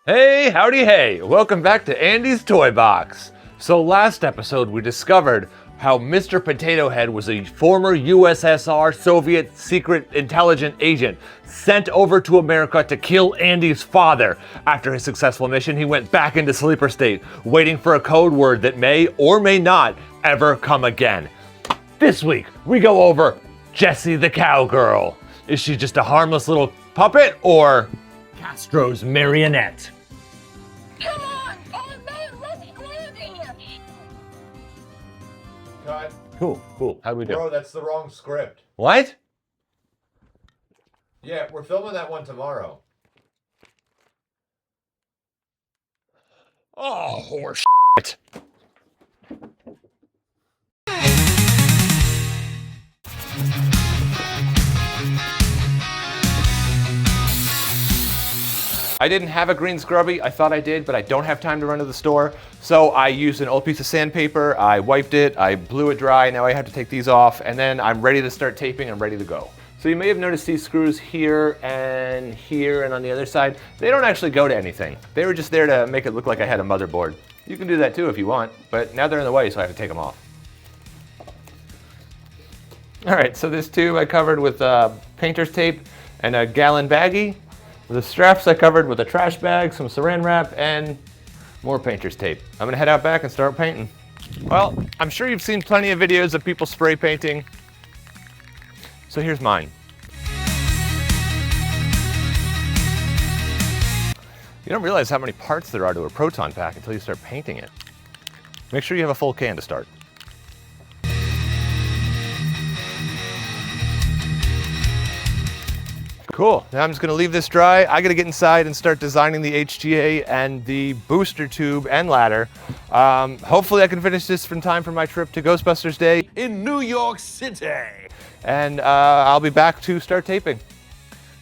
Hey, howdy hey! Welcome back to Andy's Toy Box. So last episode we discovered how Mr. Potato Head was a former USSR Soviet secret intelligence agent sent over to America to kill Andy's father. After his successful mission, he went back into sleeper state, waiting for a code word that may or may not ever come again. This week, we go over Jessie the Cowgirl. Is she just a harmless little puppet or Castro's marionette? Come on, old man, let's go there. Cut. Cool. How'd we do? Bro, that's the wrong script. What? Yeah, we're filming that one tomorrow. Oh, horse shit. I didn't have a green scrubby. I thought I did, but I don't have time to run to the store. So I used an old piece of sandpaper. I wiped it, I blew it dry. Now I have to take these off, and then I'm ready to start taping. I'm ready to go. So you may have noticed these screws here and on the other side. They don't actually go to anything. They were just there to make it look like I had a motherboard. You can do that too if you want, but now they're in the way, so I have to take them off. All right, so this tube I covered with painter's tape and a gallon baggie. The straps I covered with a trash bag, some saran wrap, and more painter's tape. I'm gonna head out back and start painting. Well, I'm sure you've seen plenty of videos of people spray painting. So here's mine. You don't realize how many parts there are to a proton pack until you start painting it. Make sure you have a full can to start. Cool, now I'm just gonna leave this dry. I gotta get inside and start designing the HTA and the booster tube and ladder. Hopefully I can finish this in time for my trip to Ghostbusters Day in New York City. And I'll be back to start taping.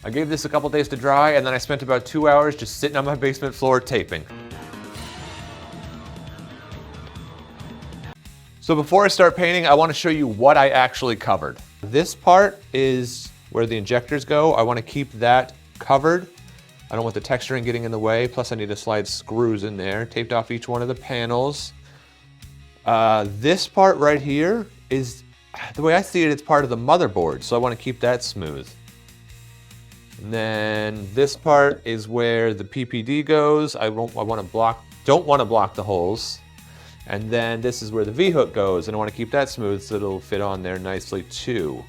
I gave this a couple days to dry, and then I spent about 2 hours just sitting on my basement floor taping. So before I start painting, I wanna show you what I actually covered. This part is where the injectors go. I want to keep that covered. I don't want the texturing getting in the way. Plus I need to slide screws in there. Taped off each one of the panels. This part right here is, the way I see it, it's part of the motherboard. So I want to keep that smooth. And then this part is where the PPD goes. don't want to block the holes. And then this is where the V-hook goes. And I want to keep that smooth so it'll fit on there nicely too.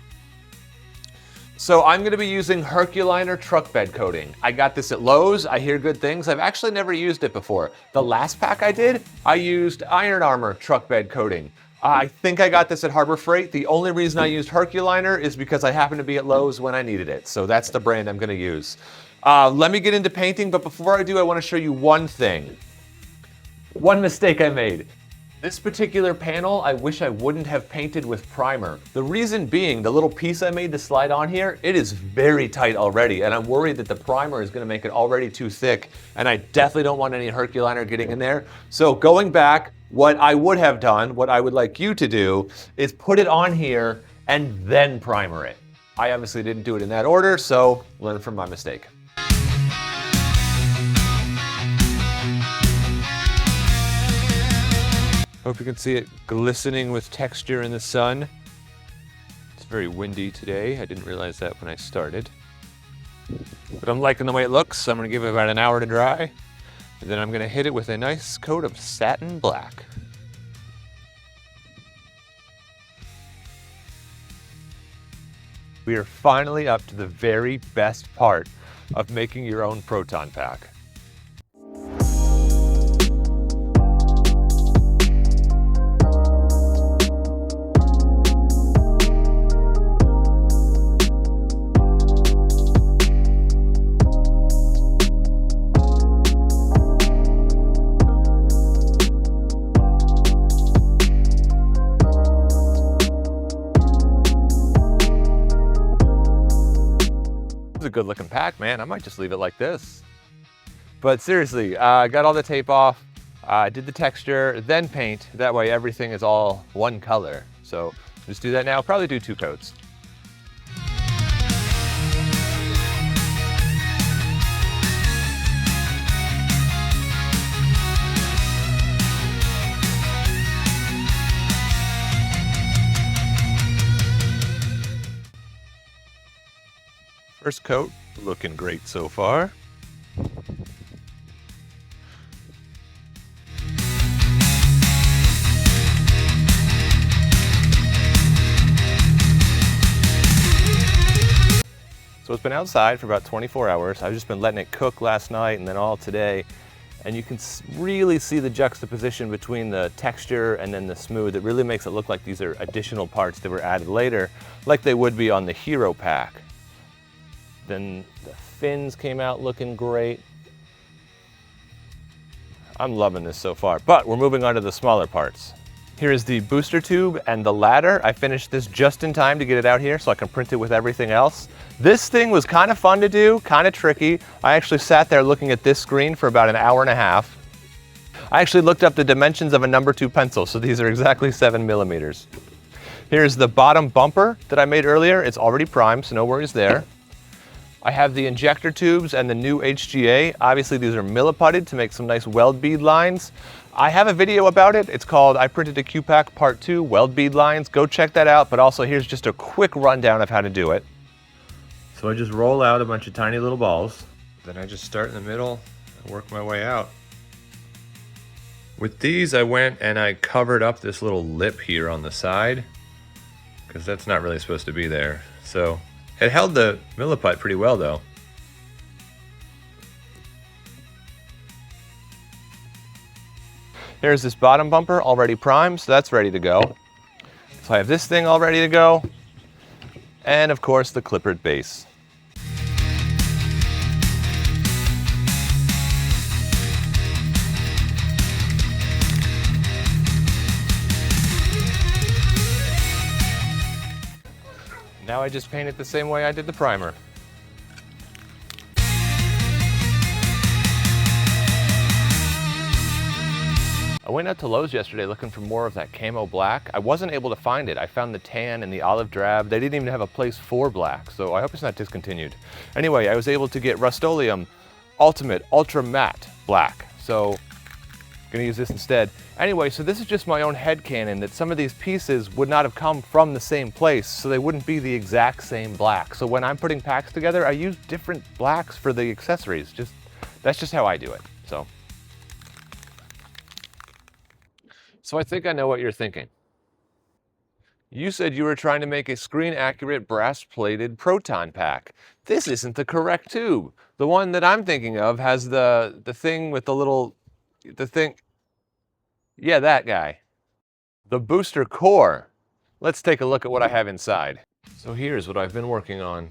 So I'm gonna be using Herculiner truck bed coating. I got this at Lowe's. I hear good things. I've actually never used it before. The last pack I did, I used Iron Armor truck bed coating. I think I got this at Harbor Freight. The only reason I used Herculiner is because I happened to be at Lowe's when I needed it. So that's the brand I'm gonna use. Let me get into painting, but before I do, I wanna show you one thing. One mistake I made. This particular panel, I wish I wouldn't have painted with primer. The reason being, the little piece I made to slide on here, it is very tight already, and I'm worried that the primer is gonna make it already too thick, and I definitely don't want any Herculiner getting in there. So going back, what I would have done, what I would like you to do, is put it on here and then primer it. I obviously didn't do it in that order, so learn from my mistake. Hope you can see it glistening with texture in the sun. It's very windy today. I didn't realize that when I started. But I'm liking the way it looks, so I'm gonna give it about an hour to dry. And then I'm gonna hit it with a nice coat of satin black. We are finally up to the very best part of making your own proton pack. A good looking pack, man. I might just leave it like this. But seriously, I got all the tape off, did the texture, then paint. That way everything is all one color. So just do that now, probably do 2 coats. First coat, looking great so far. So it's been outside for about 24 hours. I've just been letting it cook last night and then all today. And you can really see the juxtaposition between the texture and then the smooth. It really makes it look like these are additional parts that were added later, like they would be on the Hero pack. Then the fins came out looking great. I'm loving this so far, but we're moving on to the smaller parts. Here is the booster tube and the ladder. I finished this just in time to get it out here so I can print it with everything else. This thing was kind of fun to do, kind of tricky. I actually sat there looking at this screen for about an hour and a half. I actually looked up the dimensions of a number 2 pencil, so these are exactly 7 millimeters. Here's the bottom bumper that I made earlier. It's already primed, so no worries there. I have the injector tubes and the new HGA. Obviously these are milliputted to make some nice weld bead lines. I have a video about it. It's called I Printed a Q-Pack Part 2, Weld Bead Lines. Go check that out, but also here's just a quick rundown of how to do it. So I just roll out a bunch of tiny little balls. Then I just start in the middle and work my way out. With these, I went and I covered up this little lip here on the side, because that's not really supposed to be there. So it held the milliput pretty well though. Here's this bottom bumper already primed, so that's ready to go. So I have this thing all ready to go. And of course the clippered base. Now I just paint it the same way I did the primer. I went out to Lowe's yesterday looking for more of that camo black. I wasn't able to find it. I found the tan and the olive drab. They didn't even have a place for black, so I hope it's not discontinued. Anyway, I was able to get Rust-Oleum Ultimate Ultra Matte Black, so I'm gonna use this instead. Anyway, so this is just my own headcanon that some of these pieces would not have come from the same place, so they wouldn't be the exact same black. So when I'm putting packs together, I use different blacks for the accessories. That's just how I do it, so. So I think I know what you're thinking. You said you were trying to make a screen-accurate brass-plated proton pack. This isn't the correct tube. The one that I'm thinking of has the thing with the thing. Yeah, that guy. The booster core. Let's take a look at what I have inside. So here's what I've been working on.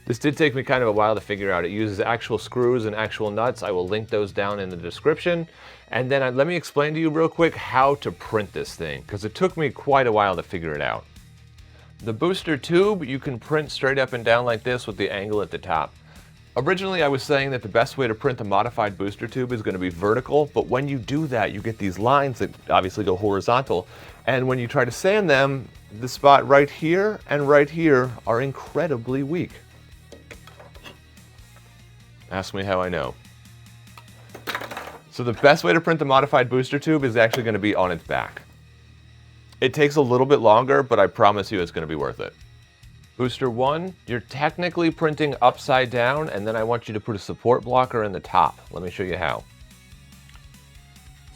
This did take me kind of a while to figure out. It uses actual screws and actual nuts. I will link those down in the description. And then let me explain to you real quick how to print this thing, because it took me quite a while to figure it out. The booster tube, you can print straight up and down like this with the angle at the top. Originally, I was saying that the best way to print the modified booster tube is going to be vertical, but when you do that, you get these lines that obviously go horizontal. And when you try to sand them, the spot right here and right here are incredibly weak. Ask me how I know. So the best way to print the modified booster tube is actually going to be on its back. It takes a little bit longer, but I promise you it's going to be worth it. Booster 1, you're technically printing upside down, and then I want you to put a support blocker in the top. Let me show you how.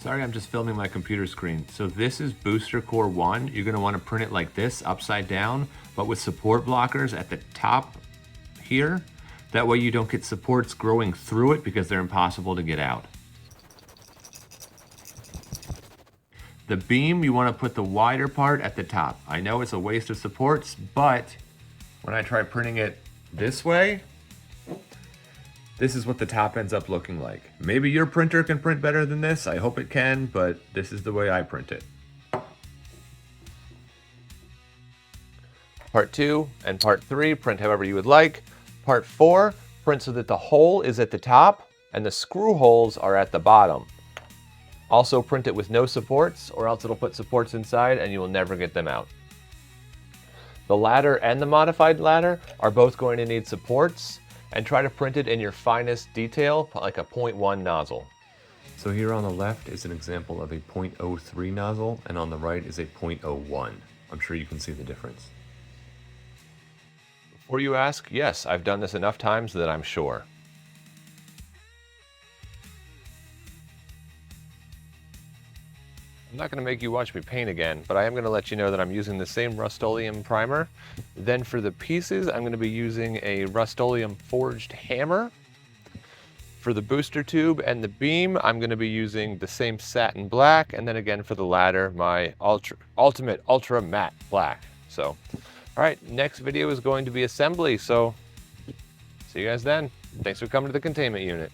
Sorry, I'm just filming my computer screen. So this is booster core 1. You're going to want to print it like this, upside down, but with support blockers at the top here. That way you don't get supports growing through it because they're impossible to get out. The beam, you want to put the wider part at the top. I know it's a waste of supports, but when I try printing it this way, this is what the top ends up looking like. Maybe your printer can print better than this. I hope it can, but this is the way I print it. Part 2 and part 3, print however you would like. Part 4, print so that the hole is at the top and the screw holes are at the bottom. Also print it with no supports, or else it'll put supports inside and you will never get them out. The ladder and the modified ladder are both going to need supports, and try to print it in your finest detail, like a 0.1 nozzle. So here on the left is an example of a 0.03 nozzle, and on the right is a 0.01. I'm sure you can see the difference. Before you ask, yes, I've done this enough times that I'm sure. I'm not going to make you watch me paint again, but I am going to let you know that I'm using the same Rust-Oleum primer. Then for the pieces, I'm going to be using a Rust-Oleum forged hammer. For the booster tube and the beam, I'm going to be using the same satin black, and then again for the ladder, my ultimate ultra matte black. So, all right, next video is going to be assembly, so see you guys then. Thanks for coming to the containment unit.